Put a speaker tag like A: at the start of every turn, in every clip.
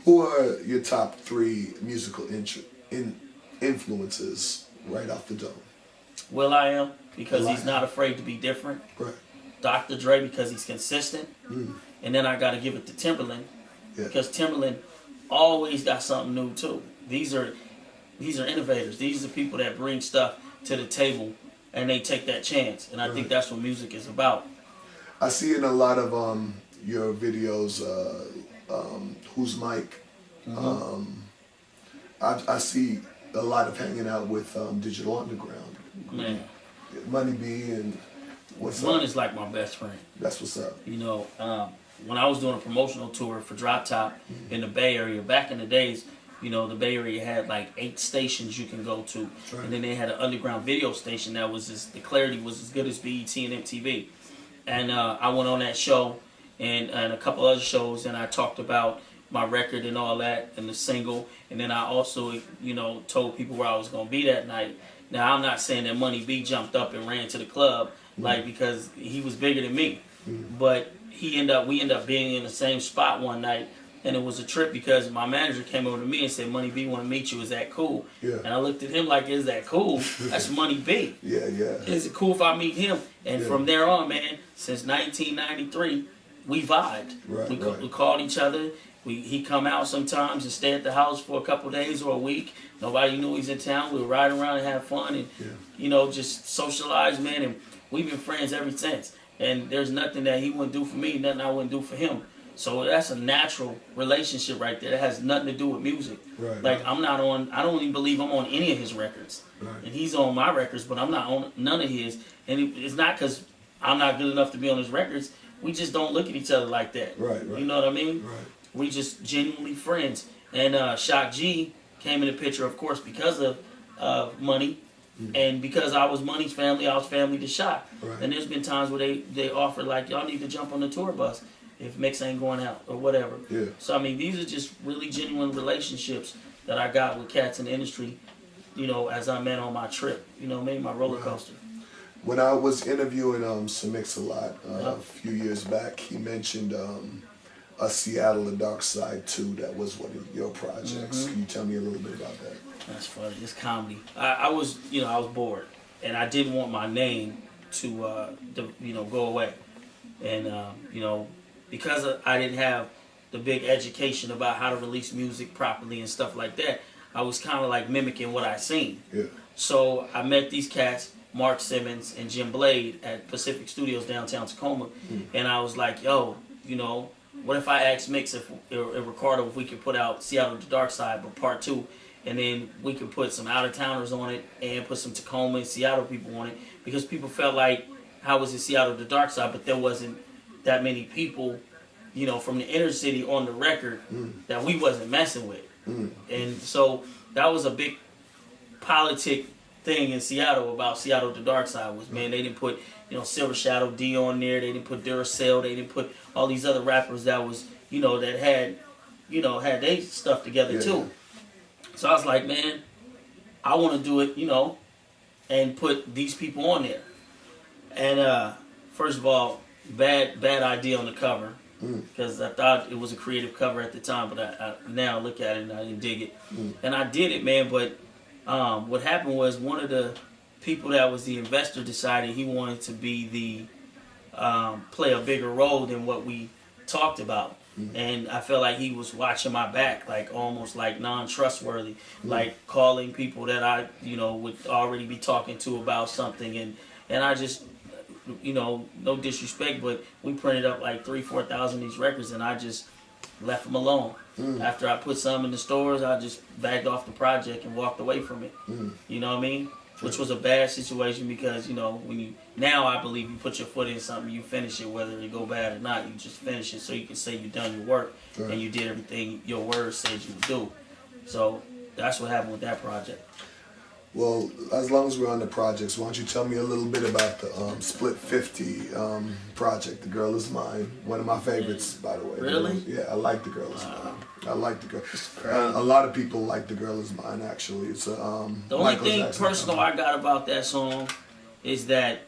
A: Who are your top three musical influences right off the dome?
B: Will.i.am, because he's
A: Will.i.am.
B: not afraid to be different.
A: Right.
B: Dr. Dre, because he's consistent. And then I got to give it to Timberland, because Timberland always got something new too. These are innovators. These are people that bring stuff to the table, and they take that chance. And I think that's what music is about.
A: I see in a lot of your videos, Who's Mike. I see a lot of hanging out with Digital Underground.
B: Man,
A: Money B and what's
B: Mun
A: up?
B: is like my best friend.
A: That's what's up.
B: You know, when I was doing a promotional tour for Drop Top in the Bay Area, back in the days, you know, the Bay Area had like 8 stations you can go to.
A: Right.
B: And then they had an underground video station that was the clarity was as good as BET and MTV. And I went on that show and a couple other shows, and I talked about my record and all that and the single. And then I also, you know, told people where I was going to be that night. Now, I'm not saying that Money B jumped up and ran to the club, like, because he was bigger than me. But we ended up being in the same spot one night, and it was a trip because my manager came over to me and said, Money B want to meet you, is that cool?
A: Yeah.
B: And I looked at him like, is that cool? That's Money B.
A: Yeah.
B: Is it cool if I meet him? And from there on, man, since 1993, we vibed. We called each other. He come out sometimes and stay at the house for a couple of days or a week. Nobody knew he's in town. We would ride around and have fun and, you know, just socialize, man. And we've been friends ever since. And there's nothing that he wouldn't do for me, nothing I wouldn't do for him. So that's a natural relationship right there. That has nothing to do with music. Like, I don't even believe I'm on any of his records. And he's on my records, but I'm not on none of his. And it's not because I'm not good enough to be on his records. We just don't look at each other like that. You know what I mean? We just genuinely friends. And Shock G came in the picture, of course, because of Money. And because I was Money's family, I was family to Shock. And there's been times where they offered, like, y'all need to jump on the tour bus if Mix ain't going out or whatever. So, I mean, these are just really genuine relationships that I got with cats in the industry, you know, as I met on my trip, you know what I mean, my roller coaster.
A: When I was interviewing Sir Mix a lot a few years back, he mentioned a Seattle, The Dark Side 2, that was one of your projects. Can you tell me a little bit about that?
B: That's funny. It's comedy. I was bored, and I didn't want my name to go away, and you know, because I didn't have the big education about how to release music properly and stuff like that, I was kind of like mimicking what I seen. So I met these cats, Mark Simmons and Jim Blade, at Pacific Studios downtown Tacoma, and I was like, yo, you know, what if I asked Mix or Ricardo if we could put out Seattle The Dark Side, but part 2, and then we could put some out-of-towners on it and put some Tacoma and Seattle people on it, because people felt like, how was it Seattle The Dark Side, but there wasn't that many people, you know, from the inner city on the record that we wasn't messing with. And so that was a big politic thing in Seattle about Seattle The Dark Side was, man, they didn't put, you know, Silver Shadow D on there, they didn't put Duracell, they didn't put all these other rappers that was, you know, that had their stuff together too. So I was like, man, I want to do it, you know, and put these people on there. And first of all, bad idea on the cover, because I thought it was a creative cover at the time, but I now look at it and I didn't dig it. And I did it, man, but what happened was one of the people that was the investor decided he wanted to be the play a bigger role than what we talked about. And I felt like he was watching my back, like almost like non-trustworthy, like calling people that I, you know, would already be talking to about something. And I just, you know, no disrespect, but we printed up like 3,000-4,000 of these records, and I just left them alone. After I put some in the stores, I just bagged off the project and walked away from it. You know what I mean? Which was a bad situation, because, you know, now I believe you put your foot in something, you finish it, whether it go bad or not, you just finish it so you can say you done your work and you did everything your word said you would do. So that's what happened with that project.
A: Well, as long as we're on the projects, why don't you tell me a little bit about the Split 50 project, The Girl Is Mine. One of my favorites, by the way.
B: Really?
A: Yeah, I like The Girl Is Mine. I like The Girl. A lot of people like The Girl Is Mine, actually. It's a
B: the only thing personal I got about that song is that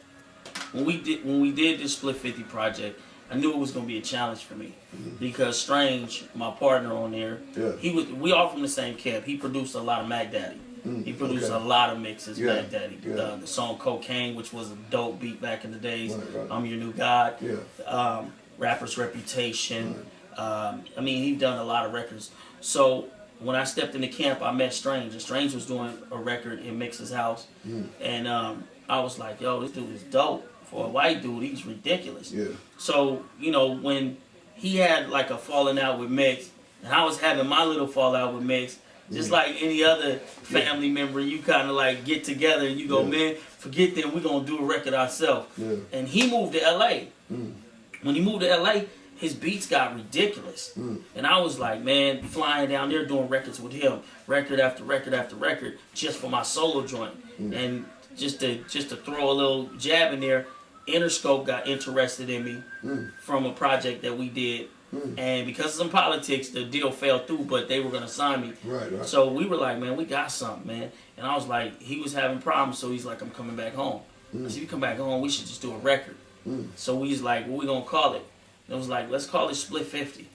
B: when we did the Split 50 project, I knew it was gonna be a challenge for me because Strange, my partner on there, we all from the same camp. He produced a lot of Mac Daddy. He produced a lot of mixes, Mac Daddy. The song Cocaine, which was a dope beat back in the days.
A: Right.
B: I'm Your New God. Rapper's Reputation. I mean, he's done a lot of records. So when I stepped into camp, I met Strange. And Strange was doing a record in Mix's house. And I was like, yo, this dude is dope. For a white dude, he's ridiculous. So, you know, when he had like a falling out with Mix, and I was having my little fallout with Mix, just like any other family member, you kind of like get together and you go, man, forget them, we're going to do a record ourselves. And he moved to L.A. When he moved to L.A., his beats got ridiculous. And I was like, man, flying down there doing records with him, record after record after record, just for my solo joint. And just to throw a little jab in there, Interscope got interested in me from a project that we did. And because of some politics, the deal fell through, but they were going to sign me.
A: Right.
B: So we were like, man, we got something, man. And I was like, he was having problems, so he's like, I'm coming back home. I said, you come back home, we should just do a record. So we was like, what we going to call it? And it was like, let's call it Split 50.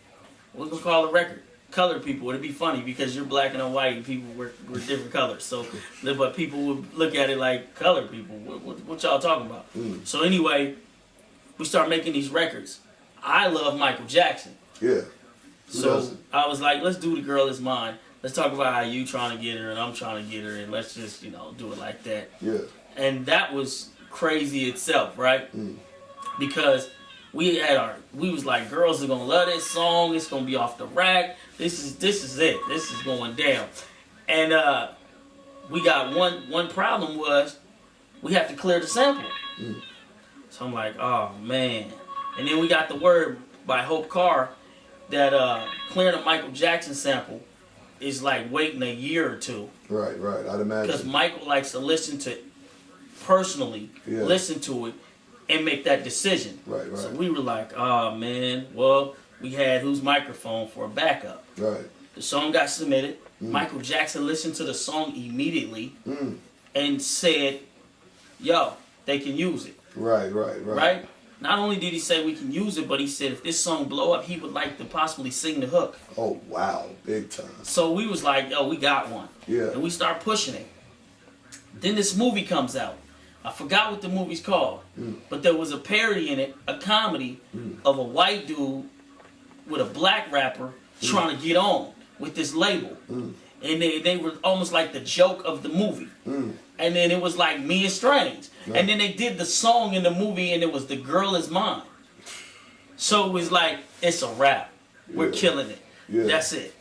B: What we going to call the record? Colored people. It'd be funny because you're black and I'm white and people were different colors. So, but people would look at it like, colored people, what y'all talking about? So anyway, we started making these records. I love Michael Jackson. So I was like, let's do The Girl Is Mine. Let's talk about how you trying to get her and I'm trying to get her, and let's just, you know, do it like that. And that was crazy itself, right? Because we was like, girls are gonna love this song. It's gonna be off the rack. This is it. This is going down. And we got one problem was we have to clear the sample. So I'm like, oh man. And then we got the word by Hope Carr that clearing a Michael Jackson sample is like waiting a year or two.
A: Right, I'd imagine. Because
B: Michael likes to listen to it and make that decision.
A: Right.
B: So we were like, oh man, well, we had Whose Microphone for a backup.
A: Right.
B: The song got submitted. Michael Jackson listened to the song immediately and said, yo, they can use it. Right? Not only did he say we can use it, but he said if this song blow up, he would like to possibly sing the hook.
A: Oh, wow. Big time.
B: So we was like, yo, we got one. And we start pushing it. Then this movie comes out. I forgot what the movie's called. But there was a parody in it, a comedy, of a white dude with a black rapper trying to get on with this label. And they were almost like the joke of the movie. And then it was like Me and Strange. And then they did the song in the movie and it was The Girl Is Mine. So it was like, it's a rap. We're killing it. That's it.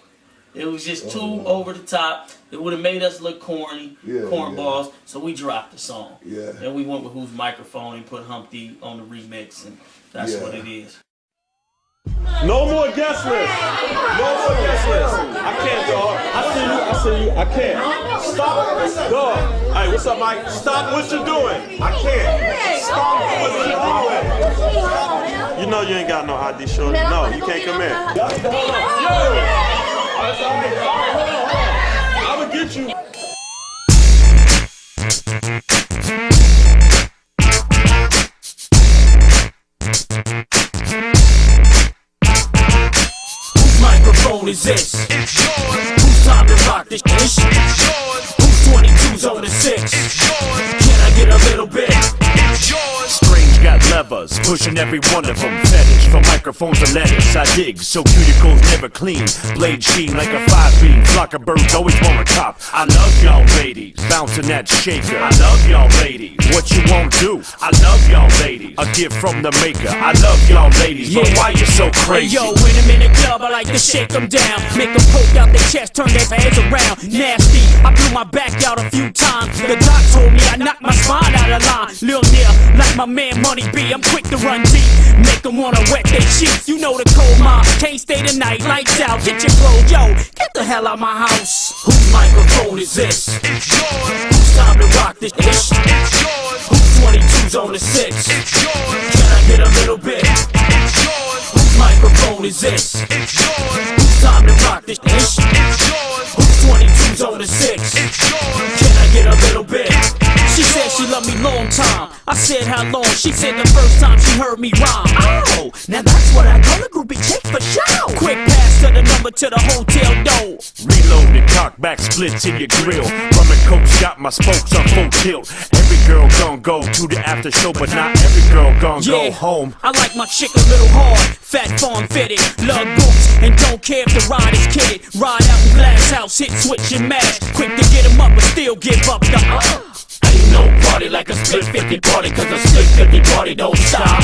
B: It was just too over the top. It would have made us look corny, cornballs. So we dropped the song. And we went with Whose Microphone and put Humpty on the remix, and that's what it is.
C: No more guest list. No more guest list. I can't, dog. I see you. I can't. Stop. Dog. Hey, what's up, Mike? Stop what you're doing. I can't. Stop what you're doing. You know you ain't got no ID, shorty. No, you can't come in. Hold on. Yo. All right, hold on. I'm gonna get you.
D: Whose microphone is this? It's yours. Whose time to rock this shit? It's yours. Whose 22's on the 6? It's yours. Can I get a little bit? It's yours. Strange got levers, pushing every one of them. Fetish for microphones and letters. I dig, so cuticles never clean. Blade sheen like a 5-beam. Flock of birds always want a cop. I love y'all ladies, bouncing that shaker. I love y'all ladies, what you won't do. I love y'all ladies, a gift from the maker. I love y'all ladies, but why you so crazy?
E: Hey, yo, when I'm in the club, I like to shake them down. Make them poke out their chest, turn their heads around. Nasty, I blew my back out a few times. The doc told me I knocked my spine out of line. Lil' near, like my man Money B, I'm quick to run deep. Make them wanna wet their sheets. You know the cold mom, can't stay the night. Lights out, get your clothes, yo, get the hell out my house. Whose microphone is this?
D: It's yours.
E: Whose time to rock this ish?
D: It's yours.
E: Whose 22's on the 6?
D: It's yours.
E: Can I get a little bit?
D: It's yours.
E: Whose microphone is this?
D: It's yours.
E: Whose time to rock this ish?
D: It's yours.
E: Whose 22's on the 6?
D: It's yours.
E: Can I get a little bit? She said she loved me long time. I said how long, she said the first time she heard me rhyme. Oh, now that's what I call a groupie chick for sure. Quick pass to the number to the hotel door.
D: Reloaded, cock back splits in your grill. Rum and coke's got my spokes on full tilt. Every girl gon' go to the after show, but not every girl gon' go home.
E: I like my chick a little hard, fat farm fitted, love boots, and don't care if the ride is kidded. Ride out in glass house, hit switch and mash. Quick to get him up, but still give up the
D: Ain't no party like a split 50 party, cause a split 50 party don't stop.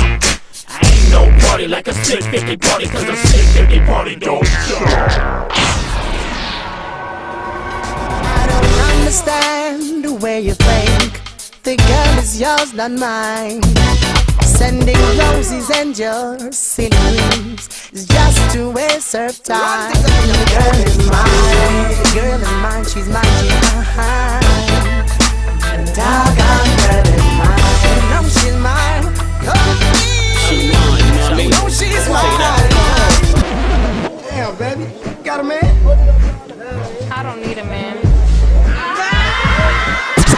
D: Ain't no party like a split 50 party, cause a split 50 party don't stop.
F: I don't understand the way you think. The girl is yours, not mine. Sending roses and your cinnamons is just to waste her time. The girl is mine, the girl is mine, she's mine, she's mine. Doggone girl is mine, you know she's mine.
E: She mine,
F: You know she's mine. Damn, baby, got a man?
G: I don't need a man.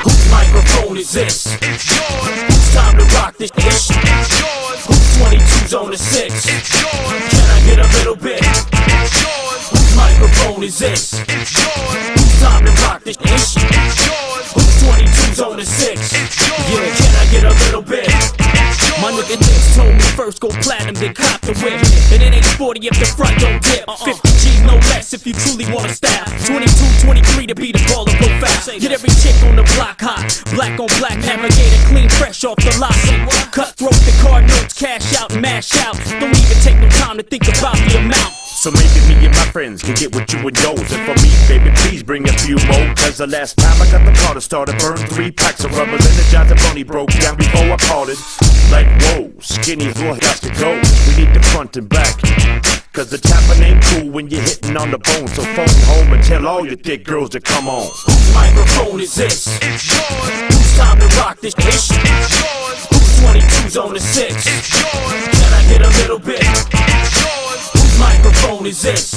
D: Whose microphone is this? It's yours. Who's time to rock this ish? It's yours. Who's 22's on the 6? It's yours. Can I get a little bit? It's yours. Whose microphone is this? It's yours. Who's time to rock this ish? It's yours. Who's 22's on the 6? It's yours. Yeah, can I get a little bit?
E: My nigga Nix told me first go platinum, then cop the whip. And it ain't sporty if the front don't dip. 50 G's no less if you truly want to style. 22, 23 to be the baller, go fast. Get every chick on the block hot. Black on black, navigator clean, fresh off the lot. Cutthroat the card notes, cash out and mash out. Don't even take no time to think about the amount.
D: So maybe me and my friends can get with you and yours. And for me, baby, please bring a few more. Cause the last time I got the car to start, I burned 3 packs of rubbers and the Johnson Bunny broke down before I parted. Like, whoa, skinny boy got to go. We need the front and back. Cause the tapping ain't cool when you're hitting on the bone. So phone home and tell all your thick girls to come on.
E: Whose microphone is this?
D: It's yours.
E: Who's time to rock this ish?
D: It's yours.
E: Who's 22's on the 6?
D: It's yours.
E: Can I get a little bit?
D: It's yours.
E: Whose microphone is this?